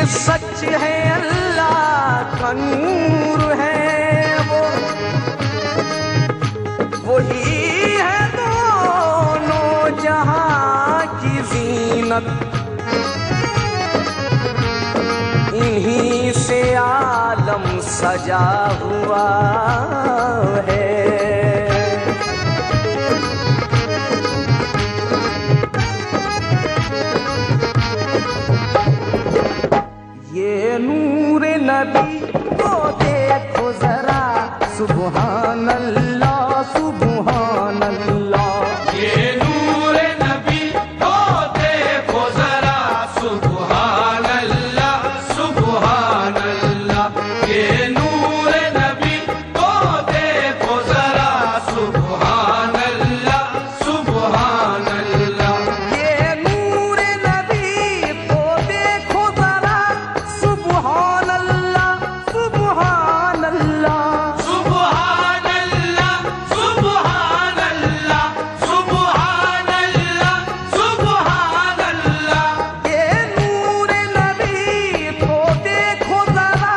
सच है अल्लाह का नूर है वो, वही है दोनों जहां की जीनत, इन्हीं से आलम सजा हुआ है। ये नूर नबी को देखो जरा, सुबहान अल्लाह सुबहान अल्लाह। ये नूर नबी को देखो जरा, सुबहान अल्लाह सुबहान अल्लाह। ये नूर नबी को देखो जरा, सुबहान अल्लाह सुबहान अल्लाह। ये नूर नबी को देखो जरा, सुबहान अल्लाह सुबहान अल्लाह। सुबहान अल्लाह सुबहान अल्लाह सुबहान अल्लाह सुबहान अल्लाह। ये नूर नबी को देखो जरा,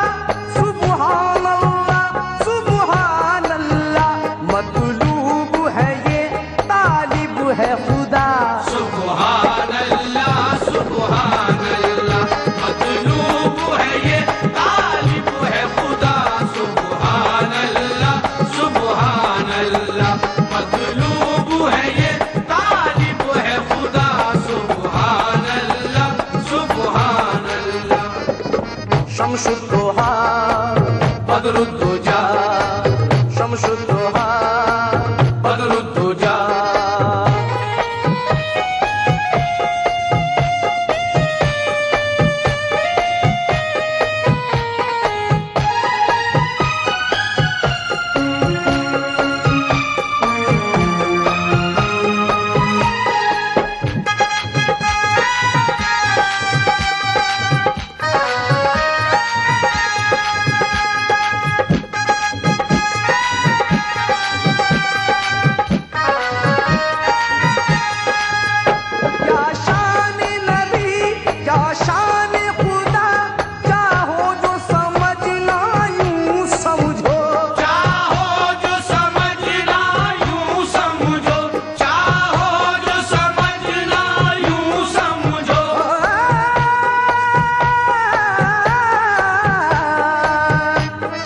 सुबहान अल्लाह सुबहान अल्लाह। मतलूब है ये तालिब है खुदा, सुबहान अल्लाह सुबहान अल्लाह। मतलूब है ये तालिब है खुदा, सुबहान अल्लाह सुबहान अल्लाह। मतलूब है ये तालिब है खुदा, सुबहान अल्लाह सुबहान अल्लाह। शम्सुद्दोहा बदरुद्दुजा शम्सुद्दोहा बदरुद्दुजा। क्या शान नबी क्या शान खुदा, चाहो जो समझना यूं समझो। चाहो जो समझना यूं समझो, चाहो जो समझना यूं समझो।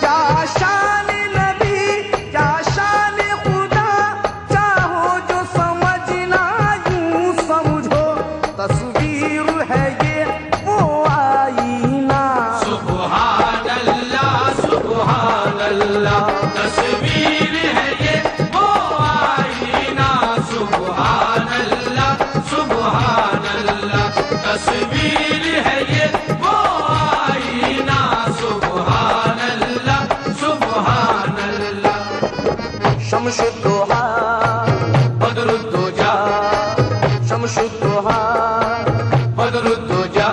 क्या शान नबी क्या शान खुदा, चाहो जो समझना यूं समझो। तस्वीर है ये वो आईना, सुबहान अल्लाह सुबहान अल्लाह। तस्वीर है ये वो आईना, सुबहान अल्लाह सुबहान अल्लाह। तस्वीर है ये वो आईना, सुबहान अल्लाह सुबहान अल्लाह। शम्सुद्दोहा बदरुद्दुजा शम्सुद्दोहा बदरुद्दुजा।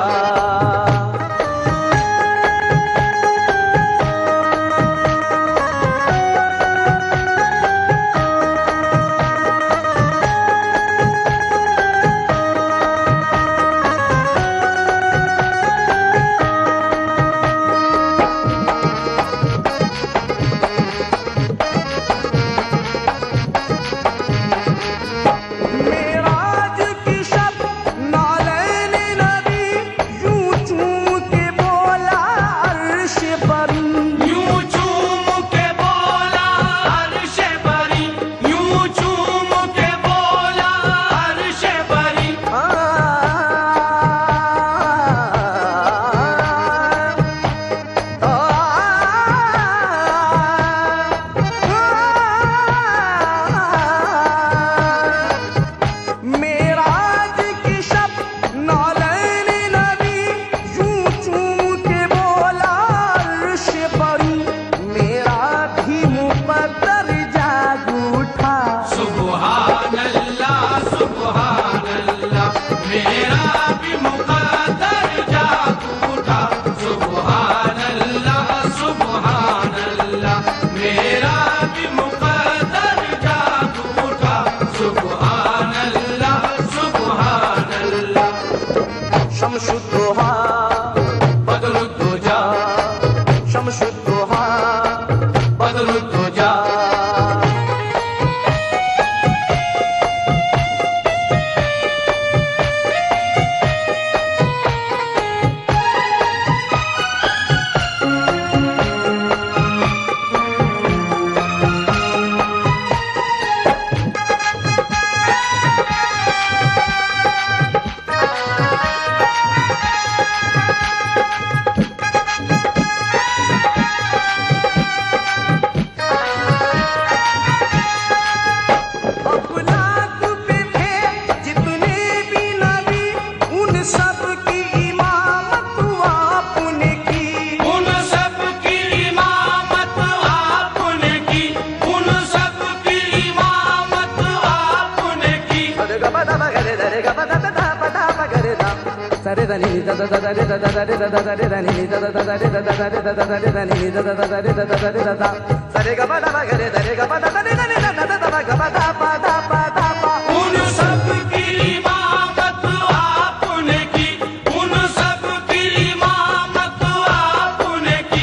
उन सब की इमामत आपने की, उन सब की इमामत आपने की।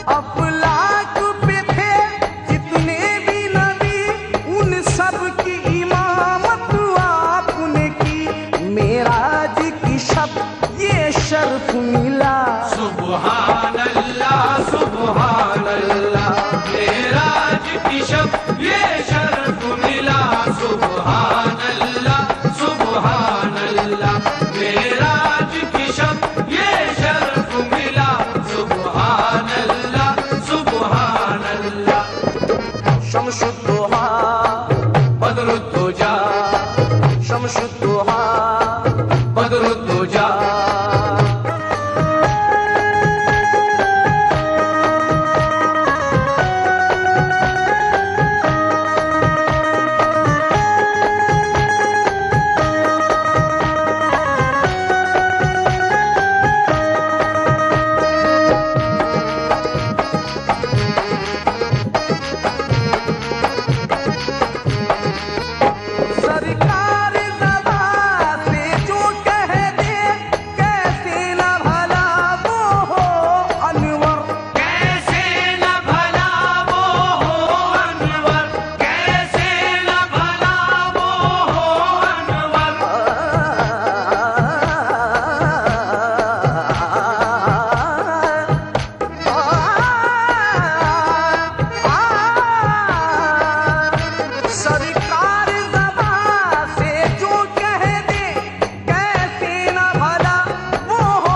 अफलाक पे थे जितने भी नबी, उन सब की इमामत आपने की। मेराज की शब ये शर्फ मिला, सुभान अल्लाह सुभान अल्लाह, मेराज की शब ये शर्फ मिला। सुभान अल्लाह सुभान अल्लाह, मेराज की शब ये शर्फ मिला। सुभान अल्लाह सुभान अल्लाह। शमशुद्दोहा बदरुद्दुजा शमशुद्दोहा बदरुद्दुजा, सरकार ज़बा से जो कह दे, कैसे न भला वो हो अनवर। कैसे न भला वो हो अनवर, कैसे न भला वो हो अनवर। सरकार ज़बा से जो कह दे, कैसे न भला वो हो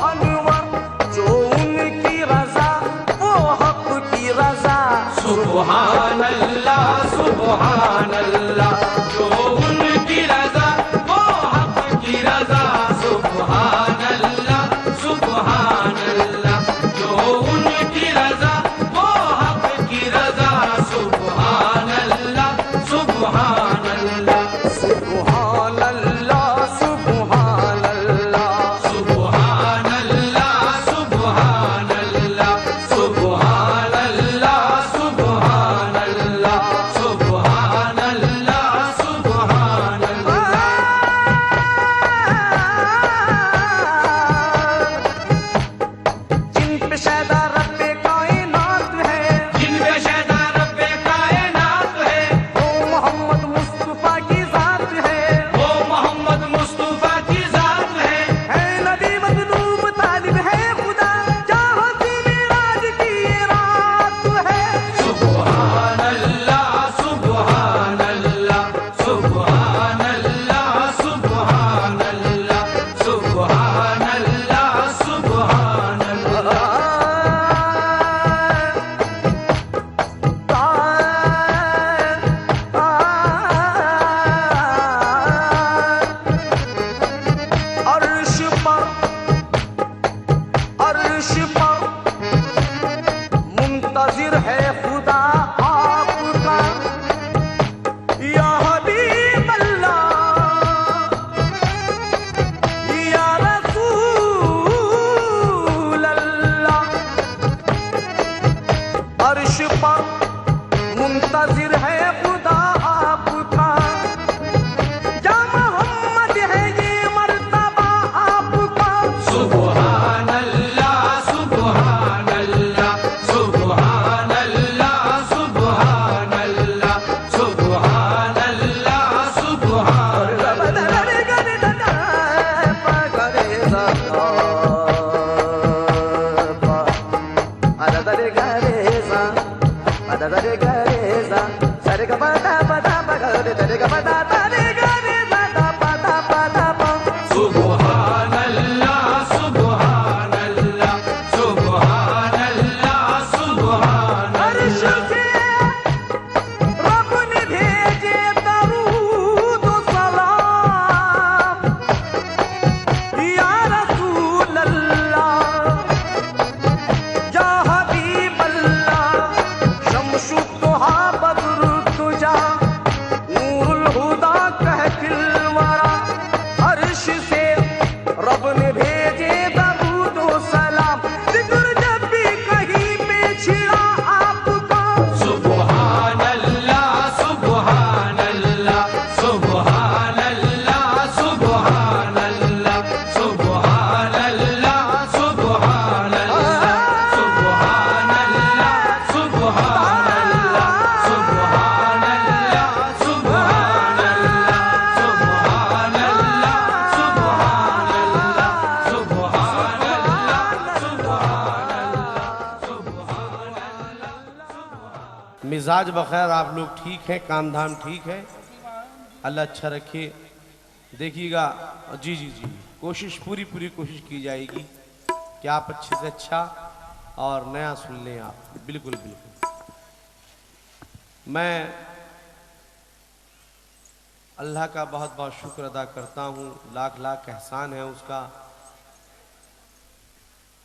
अनवर। जो उनकी रज़ा वो हक़ की रज़ा। सुभान अल्लाह सुभान अल्लाह, जो उनकी रजा वो हक की रजा। सुभान अल्लाह सुभान अल्लाह, जो उनकी रजा वो हक की रजा। सुभान अल्लाह सुभान अल्लाह, सुभान अल्लाह सुभान अल्लाह। सुभान अल्लाह सुभान अल्लाह, सुभान अल्लाह सुभान अल्लाह, सुभान अल्लाह सुभान अल्लाह। जिन पे शैदा रब्बे कायनात है, जिनपे शैदा रब्बे कायनात है, वो मोहम्मद मुस्तफा की जात है। वो मोहम्मद मुस्तफा की जात है। है नबी मजलूब तालिब है खुदा, चाहो सी मिराज की ये रात है। सुभान अल्लाह सुभान अल्लाह, सुभान अल्लाह सुभान अल्लाह, सुभान अल्लाह सुभान अल्लाह। अर्श पर मुंतजिर है खुदा आपका। या हबीब अल्लाह या रसूल अल्लाह। अर्श पर मुंतजिर है खुदा आपका। या मोहम्मद है ये मर्तबा आपका। सुभान अल्लाह सुभान अल्लाह, सुभान अल्लाह सुभान अल्लाह, सुभान अल्लाह सुभान सुभान अल्लाह सुभान अल्लाह, सुभान अल्लाह सुभान अर्श अल्लाह। से रब ने भेजे दरूद व सलाम। या रसूल अल्लाह मिजाज बखैर, आप लोग ठीक हैं, काम धाम ठीक है, अल्लाह अच्छा रखे। देखिएगा, जी जी जी, कोशिश पूरी कोशिश की जाएगी कि आप अच्छे से अच्छा और नया सुन लें आप। बिल्कुल बिल्कुल। मैं अल्लाह का बहुत बहुत शुक्र अदा करता हूँ, लाख लाख एहसान है उसका।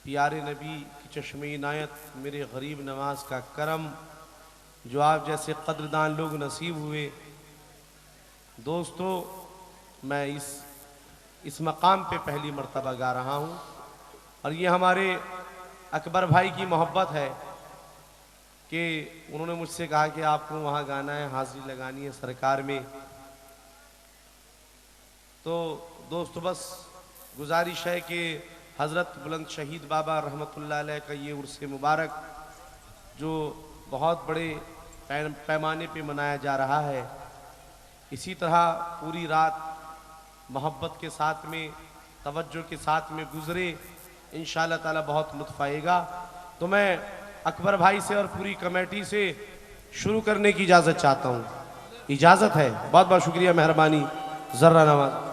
प्यारे नबी की चश्मे इनायत, मेरे गरीब नवाज का करम, जो आप जैसे कद्रदान लोग नसीब हुए। दोस्तों, मैं इस मकाम पे पहली मर्तबा गा रहा हूँ और ये हमारे अकबर भाई की मोहब्बत है कि उन्होंने मुझसे कहा कि आपको वहाँ गाना है, हाजिरी लगानी है सरकार में। तो दोस्तों, बस गुजारिश है कि हज़रत बुलंद शहीद बाबा रहमतुल्लाह अलैह का ये उर्स मुबारक जो बहुत बड़े पैमाने पे मनाया जा रहा है, इसी तरह पूरी रात मोहब्बत के साथ में, तवज्जो के साथ में गुजरे, इंशाअल्लाह ताला बहुत लुत्फ़ आएगा। तो मैं अकबर भाई से और पूरी कमेटी से शुरू करने की इजाज़त चाहता हूँ। इजाज़त है? बहुत बहुत शुक्रिया, मेहरबानी। ज़र्रा नवाज।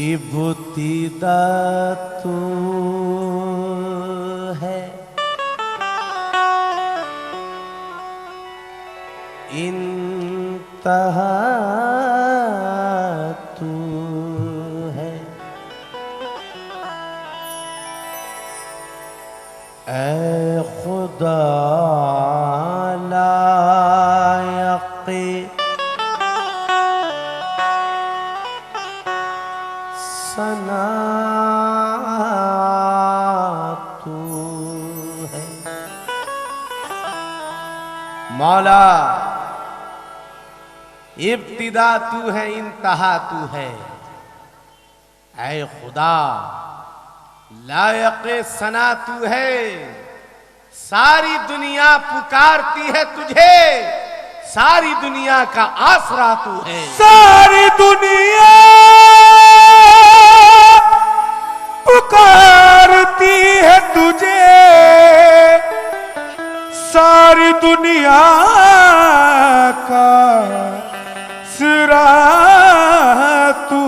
इब्तिदा तू है, इंतहा तू है। ऐ खुदा लायक़े सना तू है। मौला इब्तिदा तू है, इंतहा तू है। ऐ खुदा लायक़े सना तू है। सारी दुनिया पुकारती है तुझे, सारी दुनिया का आसरा तू है। सारी दुनिया पुकारती है तुझे, सारी दुनिया का सिरा तू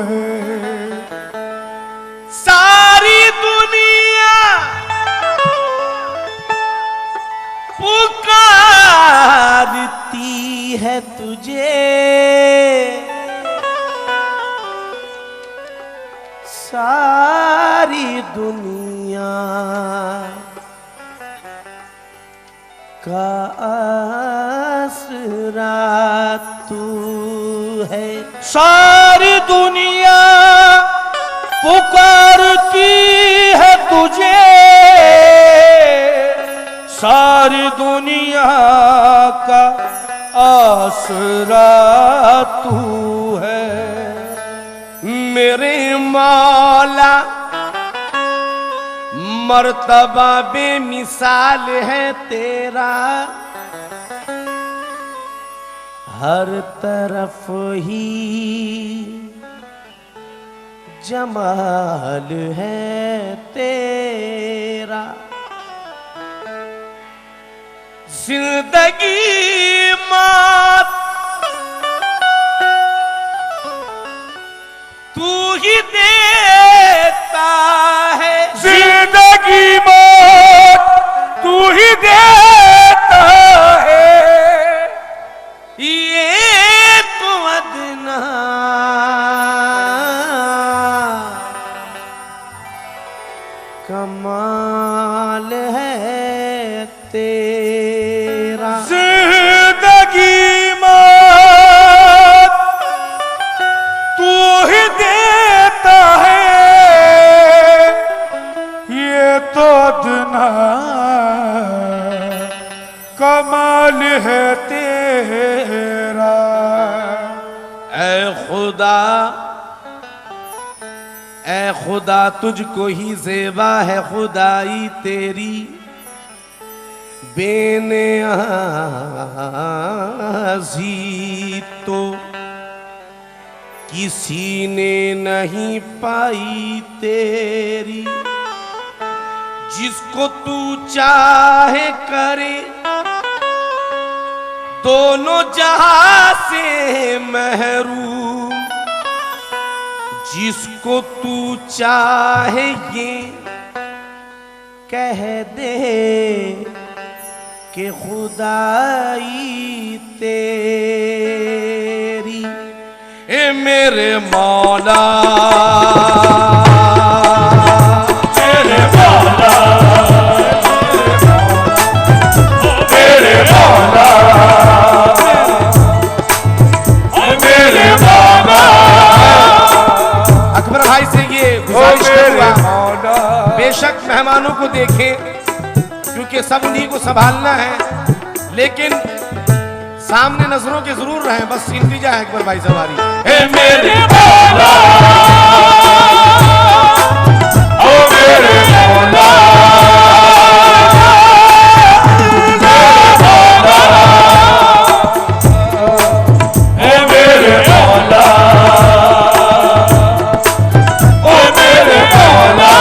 है। सारी दुनिया पुकारती है तुझे, सारी दुनिया का आसरा तू है। सारी दुनिया पुकारती है तुझे, सारी दुनिया का आसरा तू है। मेरे मौला मर्तबा बेमिसाल है तेरा, हर तरफ ही जमाल है तेरा। जिंदगी मौत तू ही देता है, जिंदगी मौत तू ही देता है। ये तो अदना कमाल है तेरा। जिंदगी मौत तू ही देता है, ये तो अदना कमाल है तेरा। ऐ खुदा तुझको ही ज़ेबा है खुदाई तेरी। बेनियाज़ी तो किसी ने नहीं पाई तेरी, जिसको तू चाहे करे दोनों जहां से महरूम, जिसको तू चाहे ये कह दे कि खुदाई तेरी। ए मेरे मौला, मेरे मौला, मेरे मौला, मेरे मौला, अकबर भाई से ये गुजारिश करूंगा, बेशक मेहमानों को देखें क्योंकि सब उन्हीं को संभालना है, लेकिन सामने नजरों के जरूर रहें, बस इंतजा है अकबर भाई सवारी। हे मेरे मौला, ओ मेरे मौला, हे मेरे मौला, ओ मेरे मौला,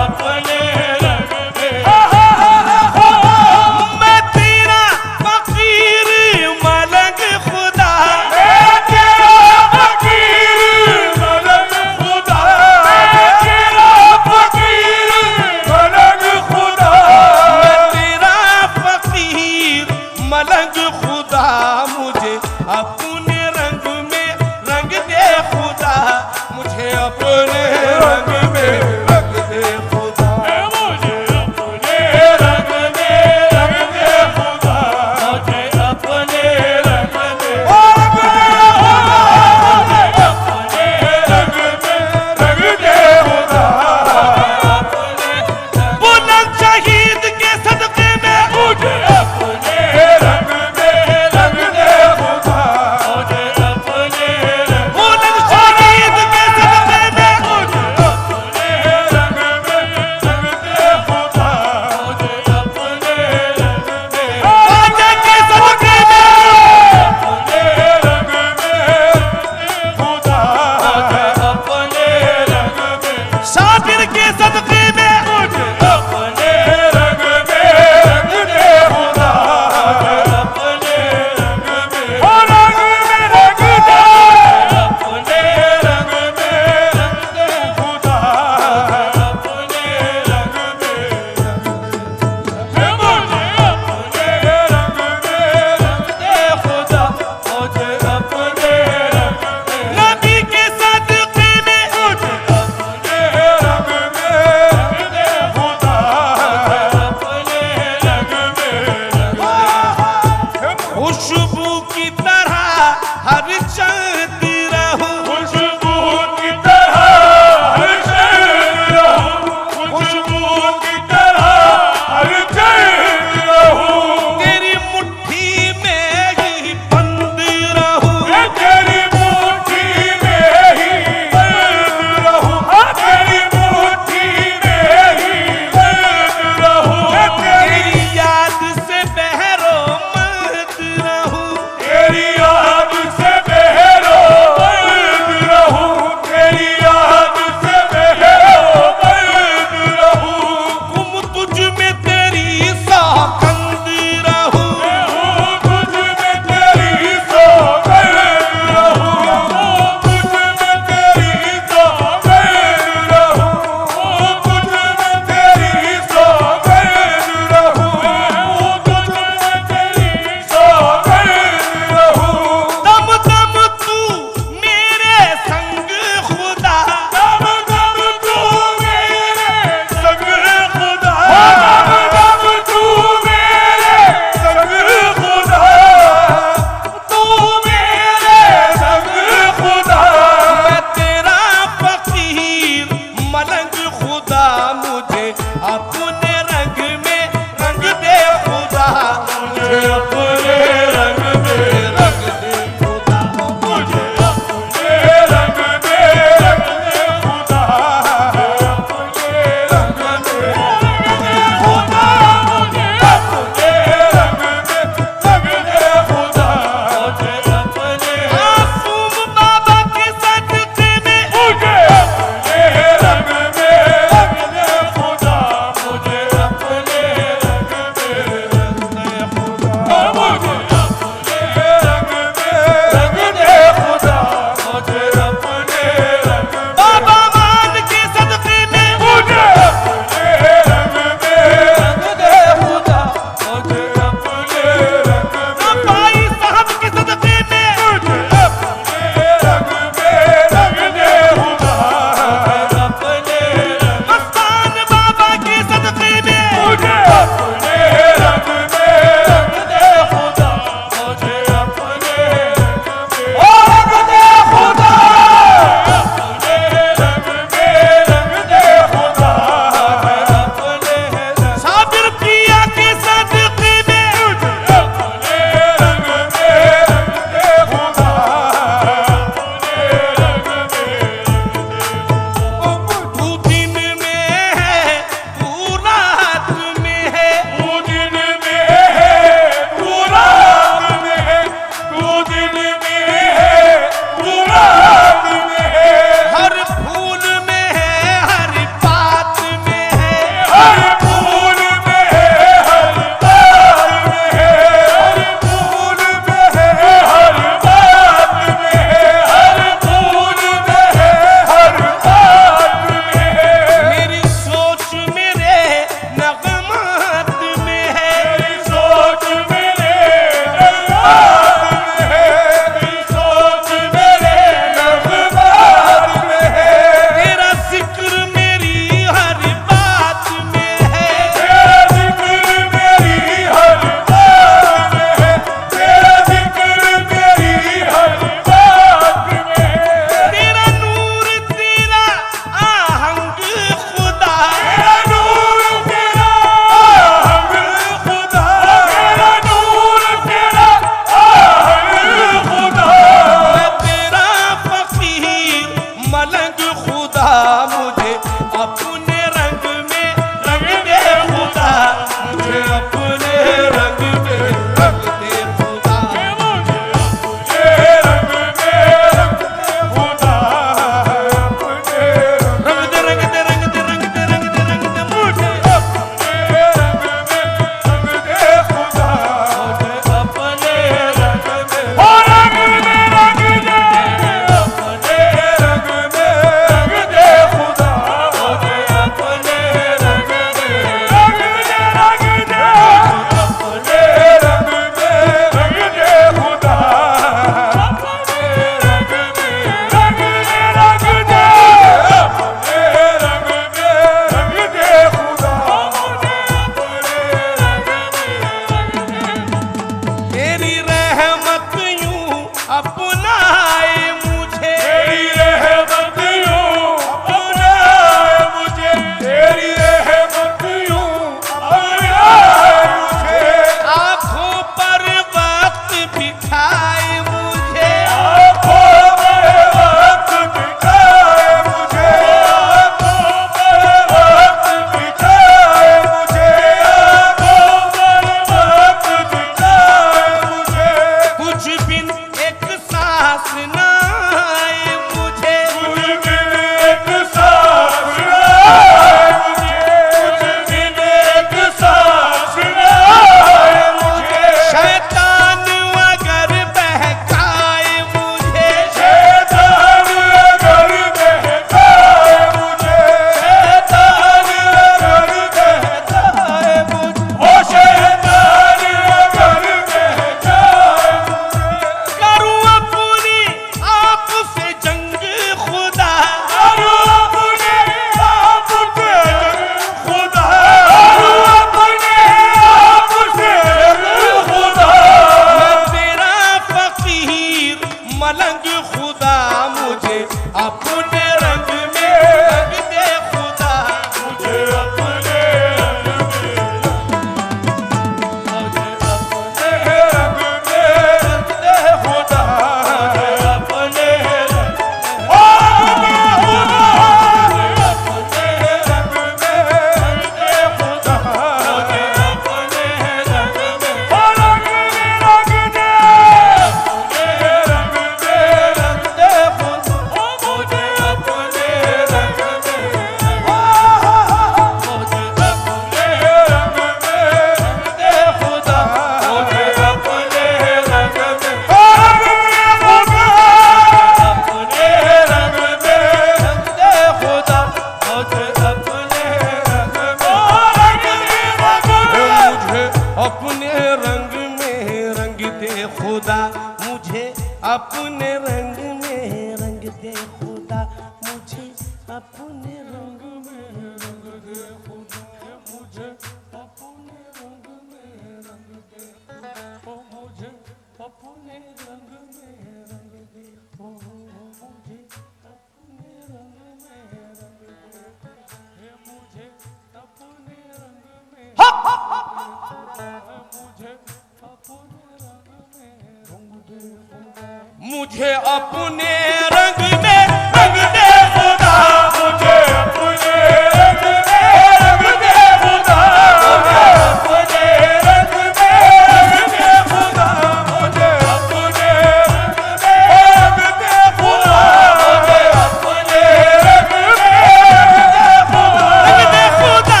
मुझे अपने रंग में रंग दे खुदा, मुझे अपने रंग में रंग दे खुदा, मुझे अपने रंग में रंग दे खुदा, मुझे अपने रंग में रंग दे खुदा, मुझे अपने रंग में रंग दे खुदा, रंग दे खुदा,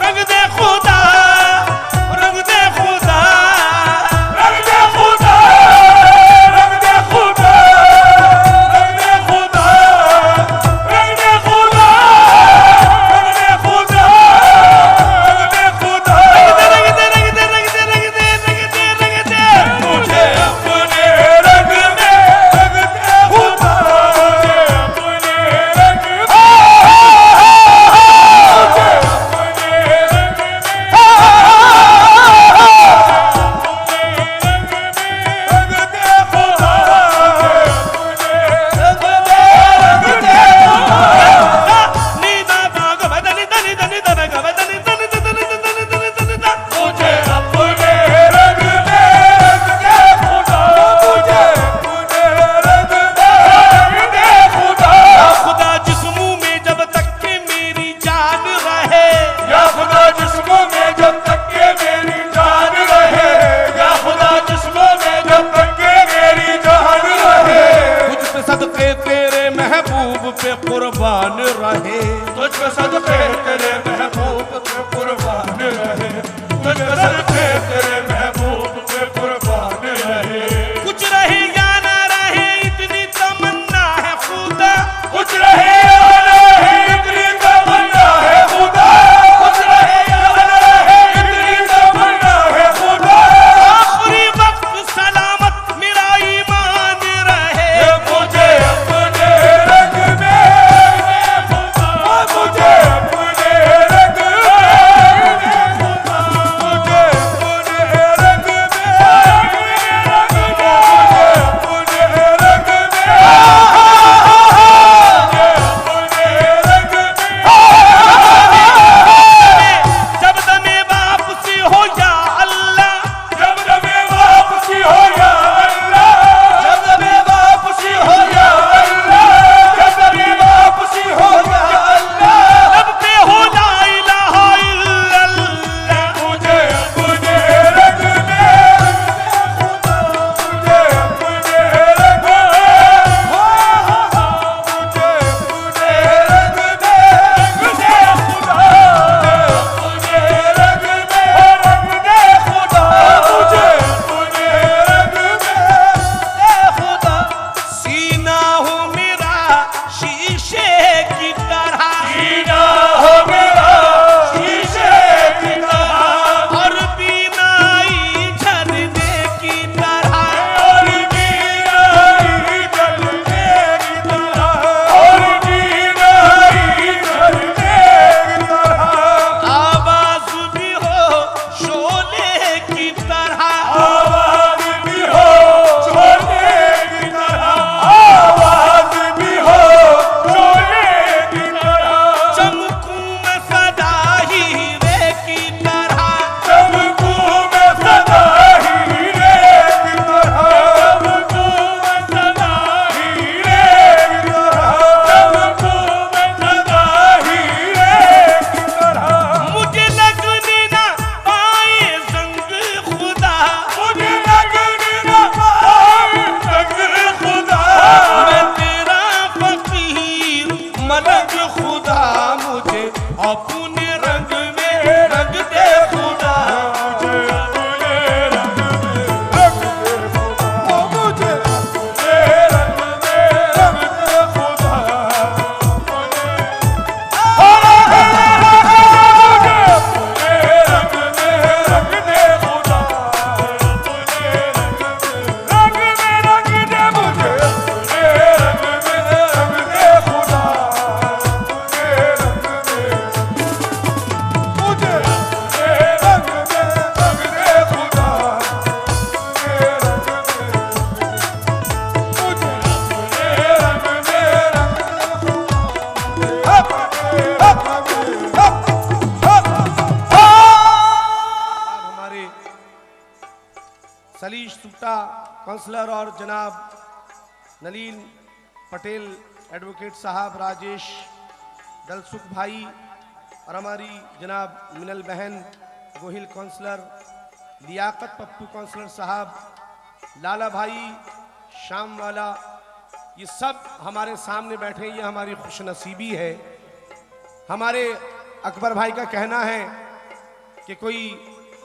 रंग दे खुदा, रंग दे खुदा, रंग दे खुदा, रंग दे खुदा, रंग दे खुदा, रंग दे खुदा, रंग दे खुदा, रंग दे रंग दे रंग दे रंग दे रंग दे रंग दे मुझे अपने रंग में रंग दे खुदा, मुझे अपने रंग में मुझे अपने रंग में खुदा जिस्मों में जब तक के मेरी जान रहे, या खुदा जिस्मों में जब तक के मेरी जान रहे, या खुदा जिस्मों में जब तक के मेरी जान रहे, तुझ पे सदके तेरे महबूब पे कुर्बान रहे, तुझ पे सदके तेरे महबूब पे कुर्बान रहे, तुझ पे सदके तेरे महबूब पे कुर्बान रहे। कुछ रहे या ना रहे इतनी तमन्ना है खुदा, कुछ रहे या ना रहे इतनी तमन्ना है खुदा, कुछ रहे या ना रहे इतनी तमन्ना है खुदा। आखिरी वक्त सलामत मेरा ईमान रहे, मुझे अपने रंग में खुदा, मुझे अपने रंग में खुदा, मुझे अपने रंग में जब दमे वापसी हो या अल्लाह, जब दमे वापसी हो या अल्लाह, जब दमे वापसी हो या अल्लाह, जब दमे वापसी हो या अल्लाह, जब पे हो ला इलाहा इल्लल्लाह, मुझे अपने रंग में खुदा, मुझे अपने रंग में मुझे अपने रंग में मुझे खुदा, अपने रंग में रंग दे खुदा, मुझे अपने रंग में खुदा। सीना हो मेरा शीशे की तरह, सीना हो मेरा शीशे की तरह, और बीनाई झरने की तरह, और बीनाई झरने की तरह, और बीनाई झरने की तरह। आवाज भी हो शोले की तरह, आवाज भी हो शोले की तरह, आवाज भी हो शोले की तरह। चमकूं मैं सदा हीरे की तरह, चमकूं मैं सदा हीरे की तरह, चमकूं मैं सदा हीरे की तरह, चमकूं मैं सदा हीरे की तरह। मुझे लगने ना पाए संग खुदा, मुझे लगने ना पाए संग खुदा, मैं तेरा फकीर मलक खुदा, मुझे अपने रंग में रंग दे खुदा, मुझे अपने रंग में रंग दे खुदा, मुझे अपने रंग में रंग दे खुदा, मुझे अपने रंग में रंग दे खुदा, अपने रंग में रंग दे, मुझे अपने रंग में रंग दे खुदा, अपने रंग में सलीश सुट्टा काउंसलर और जनाब नलीन पटेल एडवोकेट साहब, राजेश दलसुख भाई और हमारी जनाब मिनल बहन गोहिल काउंसलर, लियाकत पप्पू काउंसलर साहब, लाला भाई शाम वाला, ये सब हमारे सामने बैठे। ये हमारी खुशनसीबी है। हमारे अकबर भाई का कहना है कि कोई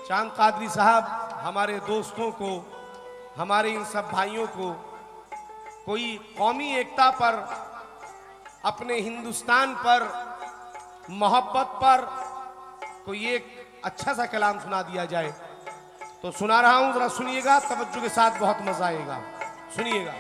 चांद कादरी साहब हमारे दोस्तों को, हमारे इन सब भाइयों को कोई कौमी एकता पर, अपने हिंदुस्तान पर, मोहब्बत पर कोई एक अच्छा सा कलाम सुना दिया जाए। तो सुना रहा हूं, जरा सुनिएगा तवज्जो के साथ, बहुत मजा आएगा, सुनिएगा।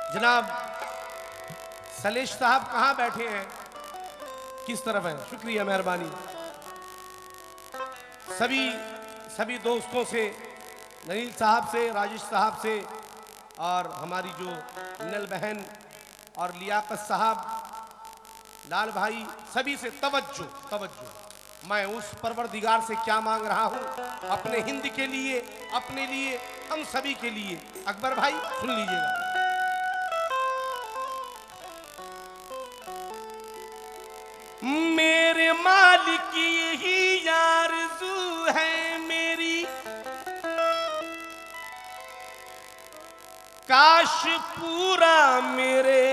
जनाब सलेश साहब कहां बैठे हैं, किस तरफ है? शुक्रिया, मेहरबानी। सभी दोस्तों से, नलील साहब से, राजेश साहब से और हमारी जो मिनल बहन और लियाकत साहब, लाल भाई, सभी से तवज्जो। मैं उस परवरदिगार से क्या मांग रहा हूं, अपने हिंद के लिए, अपने लिए, हम सभी के लिए। अकबर भाई सुन लीजिएगा। मेरे मालिक की यही आरज़ू है मेरी, काश पूरा मेरे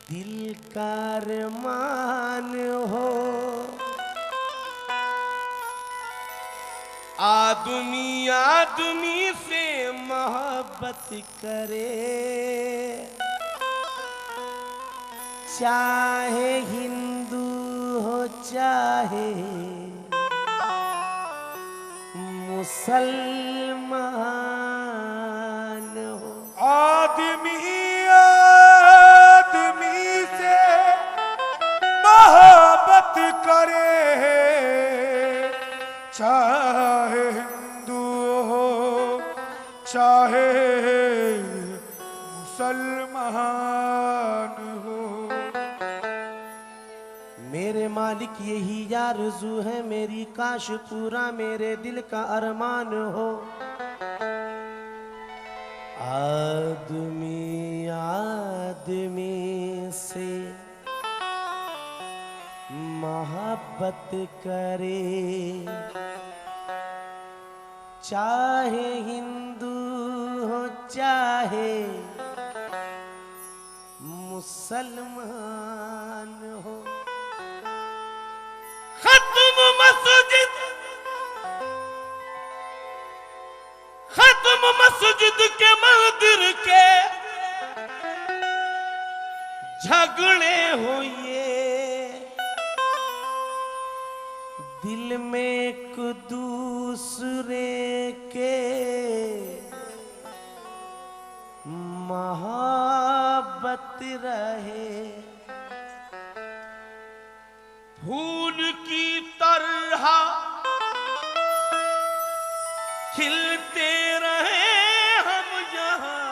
दिल का अरमान हो। आदमी से मोहब्बत करे, चाहे हिंदू हो चाहे मुसलमान हो। आदमी से मोहब्बत करे, चाहे हिंदू हो चाहे मुसलमान हो। मेरे मालिक यही आरज़ू है मेरी, काश पूरा मेरे दिल का अरमान हो। आदमी से मोहब्बत करे, चाहे हिंदू हो चाहे मुसलमान हो। खत्म मस्जिद के मंदिर के झगड़े हो ये, दिल में एक दूसरे के मोहब्बत रहे, तरह खिलते रहे हम यहाँ,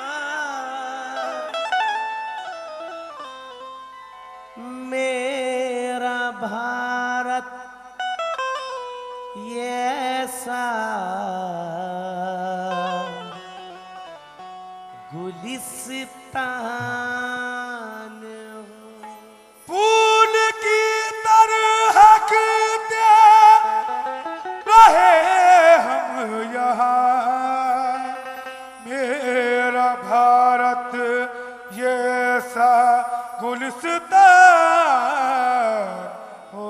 मेरा भारत ये ऐसा गुलिस्तान हो। फूल की तरह खिलते रहे हम यहाँ, मेरा भारत ये सा गुलिस्तान हो।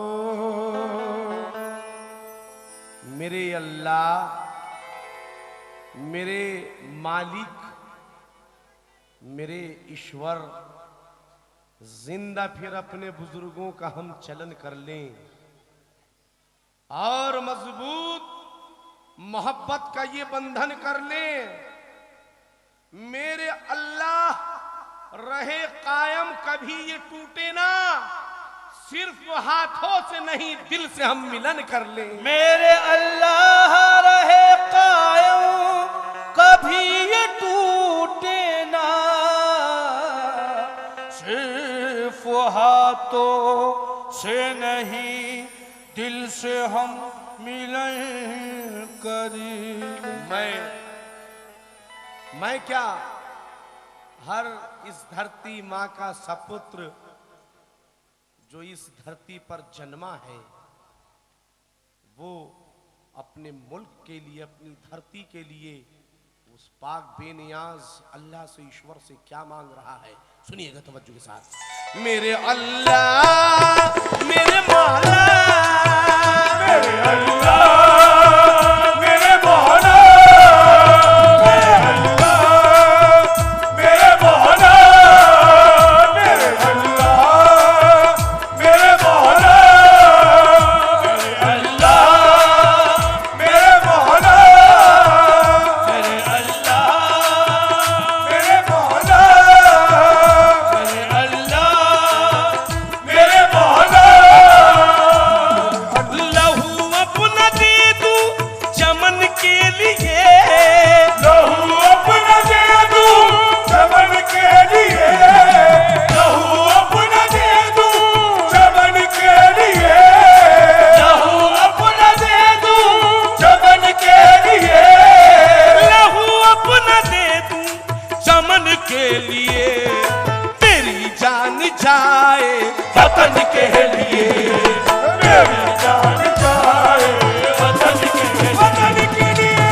मेरे अल्लाह, मेरे मालिक, मेरे ईश्वर, जिंदा फिर अपने बुजुर्गों का हम चलन कर लें और मजबूत मोहब्बत का ये बंधन कर लें। मेरे अल्लाह रहे कायम, कभी ये टूटे ना, सिर्फ हाथों से नहीं दिल से हम मिलन कर लें। मेरे अल्लाह रहे कायम, कभी ये टूटे ना, सिर्फ हाथों से नहीं दिल से हम मिलन करें। मैं क्या, हर इस धरती माँ का सपुत्र जो इस धरती पर जन्मा है, वो अपने मुल्क के लिए, अपनी धरती के लिए उस पाक बेनियाज अल्लाह से, ईश्वर से क्या मांग रहा है, सुनिएगा तवज्जो के साथ। मेरे अल्लाह, मेरे मौला, मेरे अल्लाह, मेरे मौला, मेरे अल्लाह, मेरे मौला, मेरे अल्लाह, मेरे मौला, मेरे अल्लाह, मेरे मौला, मेरे अल्लाह, मेरे मौला, मेरे अल्लाह, मेरे मौला। लहू अपना दे दूं चमन के लिए, लहू अपना दे दूं चमन के लिए, लहू अपना दे दूं चमन के लिए, लहू अपना दे दूं, चमन के लिए, लहू अपना दे दूं चमन के लिए, तेरी जान जाए वतन के लिए, मेरी जान जाए वतन के लिए, वतन के लिए,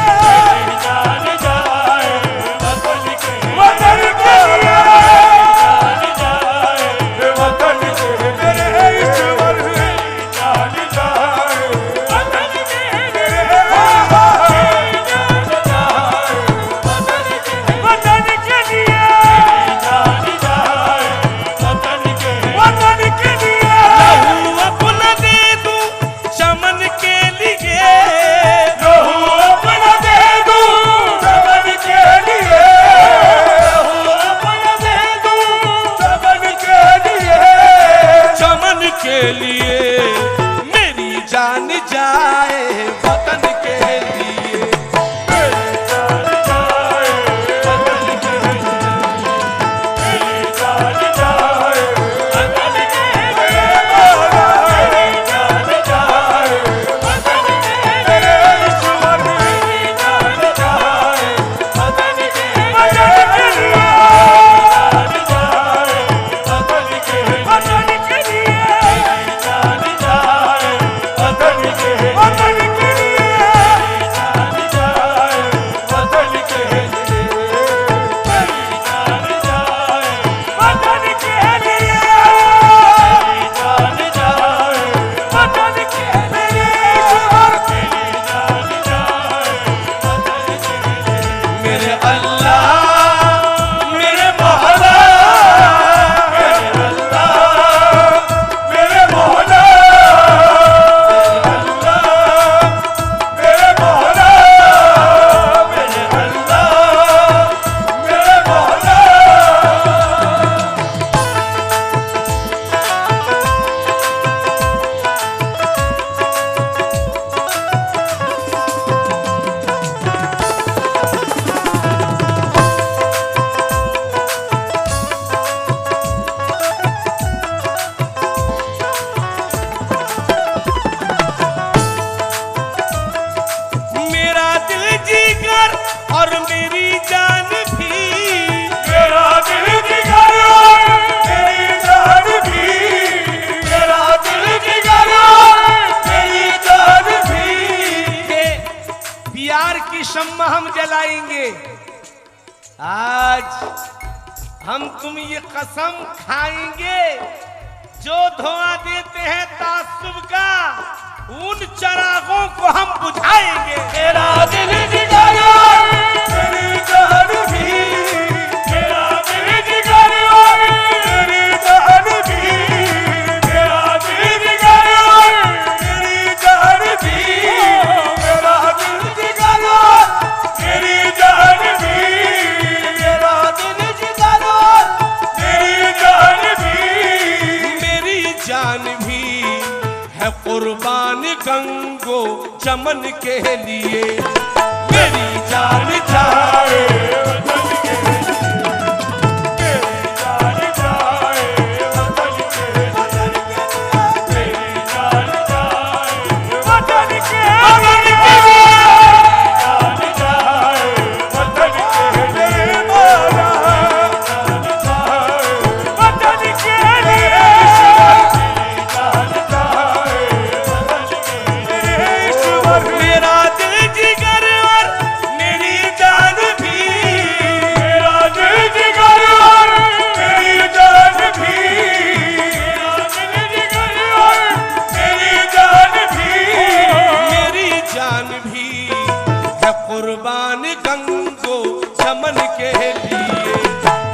दिल जिगर और मेरी जान भी, मेरा दिल जिगर और मेरी जान भी, मेरा दिल जिगर और मेरी जान भी। के प्यार की शम्मा हम जलाएंगे। आज हम तुम ये कसम खाएंगे, जो धुआं देते हैं तासुब का, उन चरागों को हम बुझाएंगे। मेरा दिल जिगर और मेरी जान भी, मेरा दिल जिगर और मेरी जान भी, मेरा दिल जिगर और मेरी जान भी, मेरा दिल जिगर और मेरी जान भी, मेरा दिल जिगर और मेरी जान भी। मेरी जान भी है कुर्बान गंगो चमन के लिए, मेरी जान जाए वतन के लिए, मेरी जान जाए वतन के लिए, मेरी जान जाए वतन के लिए, जान जाए वतन के लिए, जान जाए वतन के लिए, मेरी जान जाए वतन के लिए। ईश्वर मेरा दिल जिगर और मेरी जान भी, मेरा दिल जिगर और मेरी जान भी, मेरा दिल जिगर और मेरी जान भी, मेरी जान भी है कुर्बान गंगो चमन के लिए,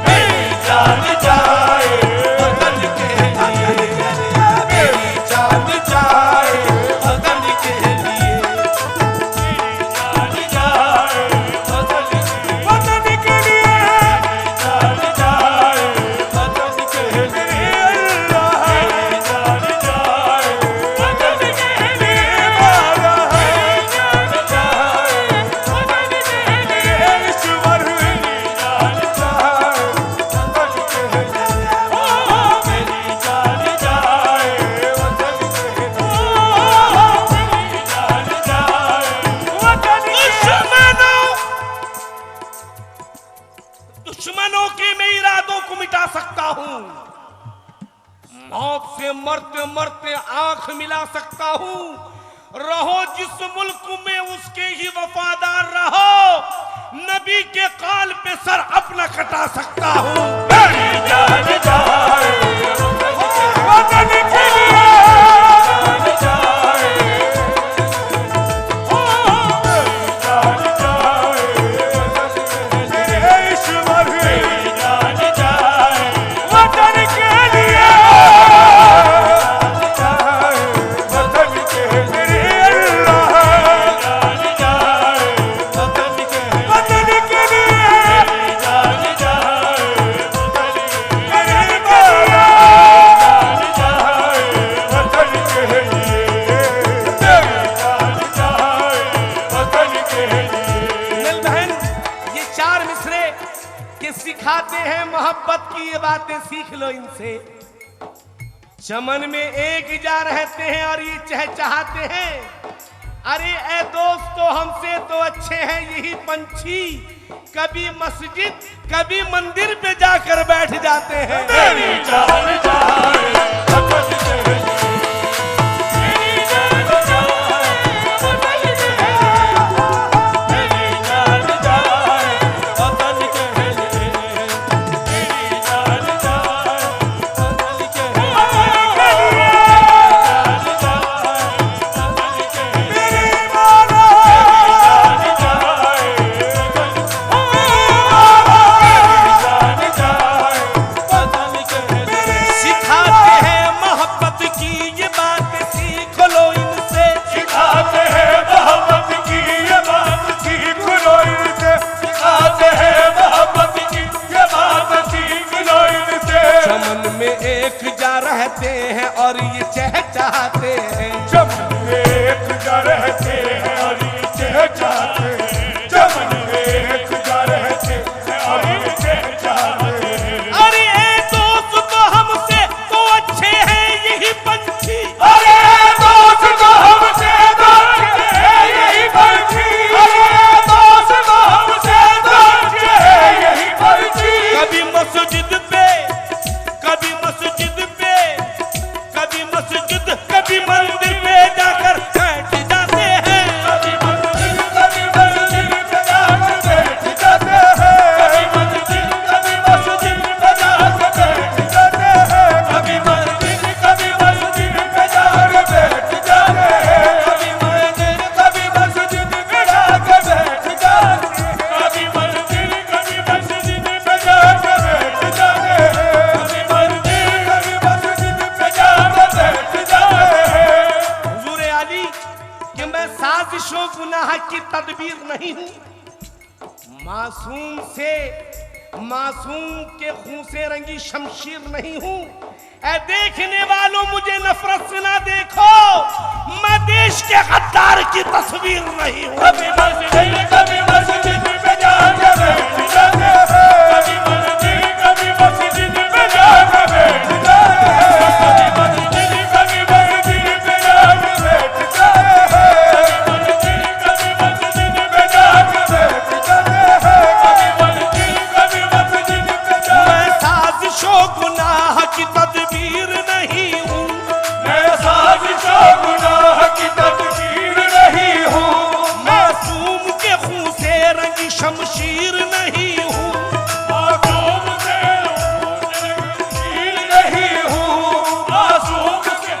मेरी जान जाए वतन के लिए, मेरी जान जाए वतन के लिए। मेरी जान जाए वतन के लिए, जान जाए वतन के लिए, अल्लाह मेरी जान जाए वतन के लिए, मौला मेरी जान जाए वतन के लिए, ईश्वर मेरी जान जाए वतन के लिए, ओ मेरी जान जाए वतन के लिए, ओ मेरी जान जाए वतन के दुश्मनों के मैं इरादों को मिटा सकता हूँ, मौत से मरते मरते आंख मिला सकता हूँ। रहो जिस मुल्क में उसके ही वफादार रहो, नबी के काल पे सर अपना कटा सकता हूँ। मेरी जान जाए वतन के लिए, जान जाए ओ मेरी जान जाए वतन के लिए, ईश्वर मेरी जान जाए वतन के लिए, जान जाए वतन के लिए, अल्लाह जान जाए वतन के लिए, वतन के लिए, मेरी जान जाए वतन के लिए, मौला जान जाए वतन के लिए, मेरी जान जाए वतन के लिए। मिल बहन, ये चार मिसरे के सिखाते हैं मोहब्बत की ये बातें, सीख लो इनसे। चमन में एक जा रहते हैं और ये चहचहाते हैं, अरे ए दोस्तों हमसे तो अच्छे हैं यही पंछी, कभी मस्जिद कभी मंदिर पे जाकर बैठ जाते हैं। मेरी जान जाए वतन के लिए, मेरी जान जाए वतन के लिए, मेरी जान जाए वतन के लिए, मेरी जान जाए वतन के लिए, जान जाए वतन के लिए, मेरी मौला जान जाए वतन के लिए, जान जाए वतन के लिए। सिखाते हैं मोहब्बत की तस्वीर नहीं हूं, मासूम के खून से रंगी शमशीर नहीं हूं। ऐ देखने वालों मुझे नफरत से ना देखो, मैं देश के गद्दार की तस्वीर नहीं हूं। कभी मस्जिद पे जाके बैठ जाते हैं, कभी मस्जिद पे जाके बैठ जाते हैं, कभी मस्जिद पे जाके बैठ जाते हैं, कभी मस्जिद पे जाके बैठ जाते हैं, कभी मस्जिद पे जाके। मैं साजिशों गुनाह की तदबीर नहीं हूं, मैं साजिशों गुनाह की तदबीर नहीं हूँ, मासूम के खून से रंगी शमशीर नहीं हूं, मासूम से शमशीर नहीं हूँ, मासूम से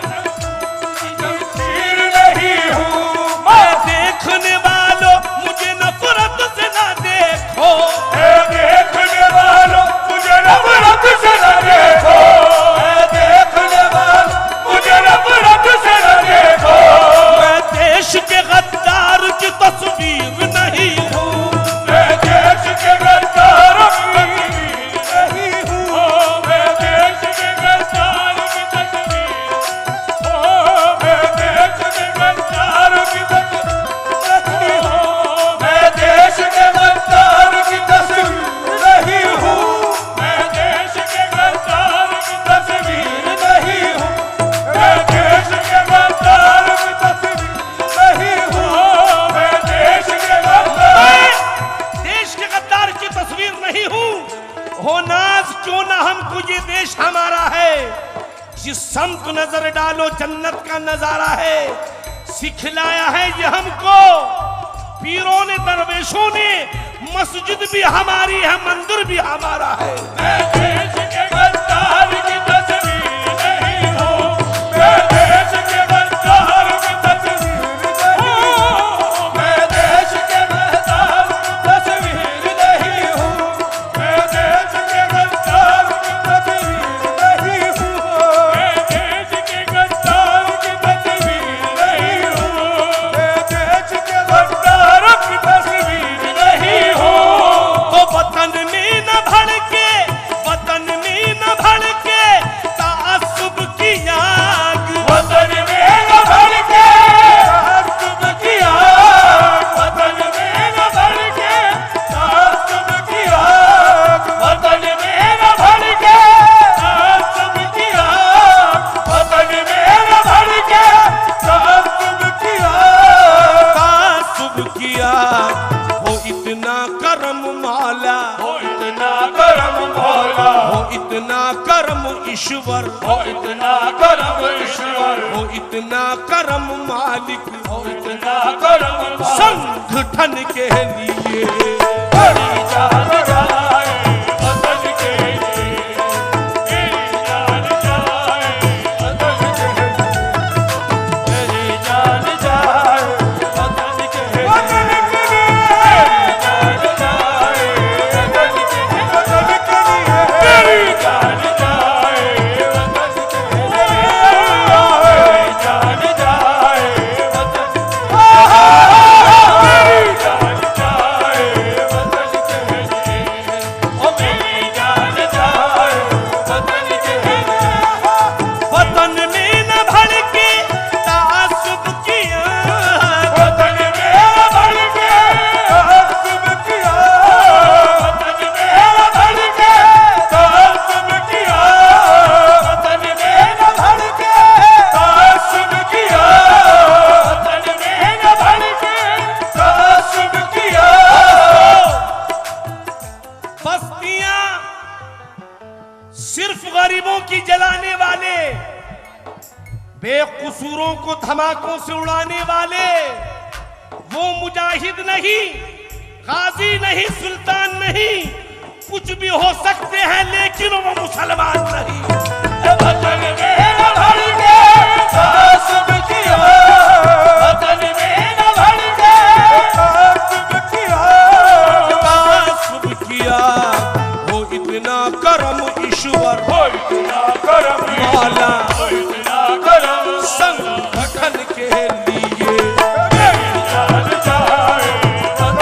शमशीर नहीं हूँ। मैं देखने वालों मुझे नफरत से ना देखो, ऐ देखने वालों मुझे नफरत से न देखो, ऐ देखने वालों मुझे नफरत से न देखो, मैं देश के गद्दार की तस्वीर नहीं हूं, मैं देश के गद्दार की नहीं हूँ, मैं देश के गद्दार की तस्वीर, मैं देश के गद्दार की तस्वीर, मैं देश के गद्दार की तस्वीर नहीं हूँ, मैं देश के गद्दार की तस्वीर नहीं हूँ, मैं देश के गद्दार की तस्वीर नहीं हूँ, मैं देश के गद्दार। मैं देश के गद्दार की तस्वीर नहीं हूं। हो नाज क्यों ना हमको ये देश हमारा है, जिस समत नजर डालो जन्नत का नजारा है। सिखलाया है ये हमको पीरों ने, दरवेशों ने, मस्जिद भी हमारी है, मंदिर भी हमारा है। मैं देश के गद्दार की तस्वीर नहीं हूँ, मैं देश के गद्दार की तस्वीर नहीं हूँ, मैं देश के गद्दार की तस्वीर नहीं हूँ, मैं देश के गद्दार की तस्वीर नहीं हूँ, मैं देश के गद्दार की तस्वीर नहीं हूँ, मैं देश के गद्दार की तस्वीर नहीं हूँ। तो वतन में न भड़के, वतन में न भड़के तासुब की आग, वतन में न भड़के तासुब की आग, वतन में न भड़के तासुब की आग, वतन में न भड़के तासुब की आग, वतन में न भड़के तासुब की आग। तासुब की आग हो इतना करम मौला, हो इतना करम मौला, हो इतना करम ईश्वर, हो इतना करम ईश्वर, हो इतना करम मालिक, हो इतना करम मालिक। संगठन के लिए बड़ी जान जाए वतन के लिए, मेरी जान जाए वतन के लिए, मेरी जान जाए वतन के लिए, वतन के लिए, मेरी जान जाए वतन के लिए, वतन के लिए, मेरी जान जाए वतन के लिए, मेरी जान जाए वतन के लिए, ओ मेरी जान जाए वतन के लिए। वतन में न भड़के तासुब की आग, वतन में न भड़के तासुब की आग, वतन में न भड़के तासुब की आग, वतन में न भड़के तासुब की आग, वतन में न भड़के तासुब की आग। बस्तियां सिर्फ गरीबों की जलाने वाले, बेकसूरों को धमाकों से उड़ाने वाले, वो मुजाहिद नहीं, गाजी नहीं, सुल्तान नहीं, कुछ भी हो सकते हैं लेकिन वो मुसलमान नहीं। वतन में न भड़के तासुब की आग, वतन में न भड़के तासुब की आग, तासुब की आग हो इतना करम ईश्वर, हो इतना करम मौला, हो इतना करम संगठन के लिए मेरी जान जाए वतन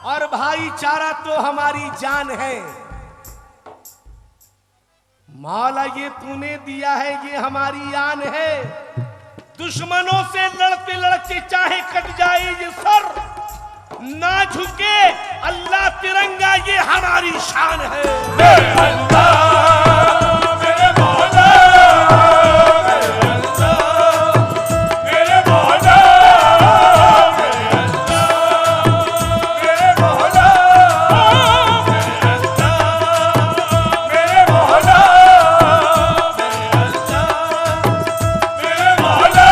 और भाईचारा तो हमारी जान है। मौला ये तूने दिया है, ये हमारी आन है। दुश्मनों से लड़ते लड़ते चाहे कट जाए ये सर, ना झुके अल्लाह तिरंगा, ये हमारी शान है। मेरे अल्लाह मेरे मौला, मेरे अल्लाह मेरे मौला, मेरे अल्लाह मेरे मौला, मेरे अल्लाह मेरे मौला, मेरे मौला।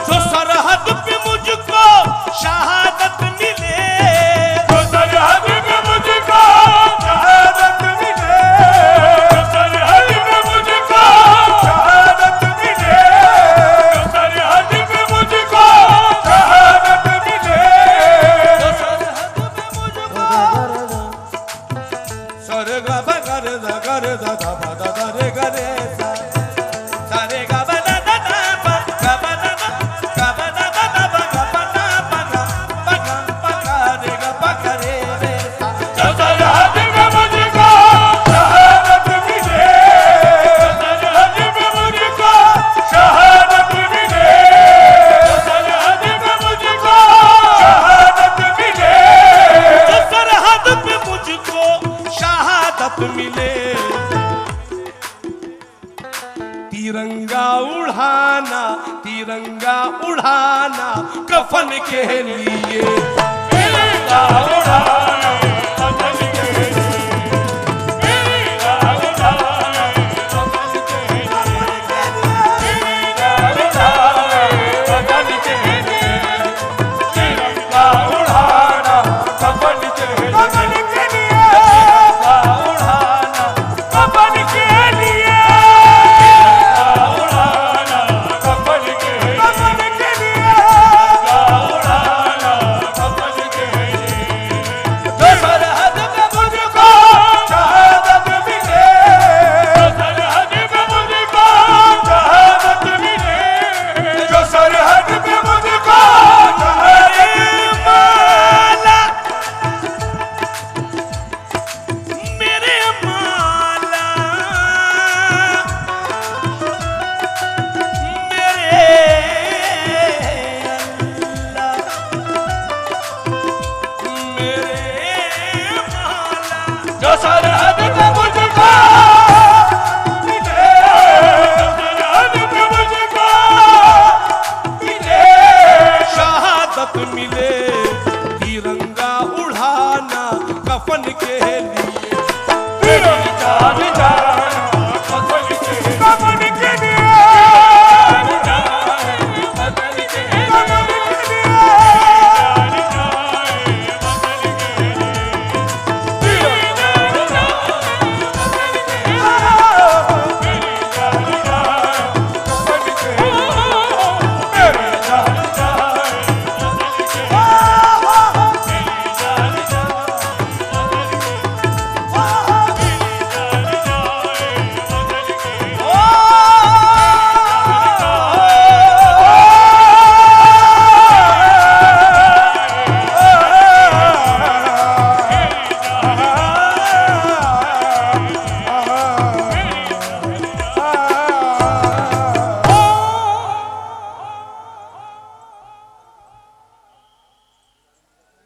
जो सरहद पे मुझको शहादत मिले, तो सरहद में मुझको शहादत मिले, तो सरहद में मुझको शहादत मिले, तो सरहद में मुझको शहादत मिले। सरे गा ब गर द गर द ध ब द द रे ग रे सा, सरे गा ब द द द ब ग ब द द ग ब द द द ब ग ब द ब ग ब ग ब ग रे ग ब ग रे रे सा। तो सरहद में मुझको शहादत मिले, तो सरहद में मुझको शहादत मिले, तो सरहद में मुझको शहादत मिले। जो सरहद पे मुझको शहादत मिले, तिरंगा उड़ाना, तिरंगा उड़ाना कफन के लिए।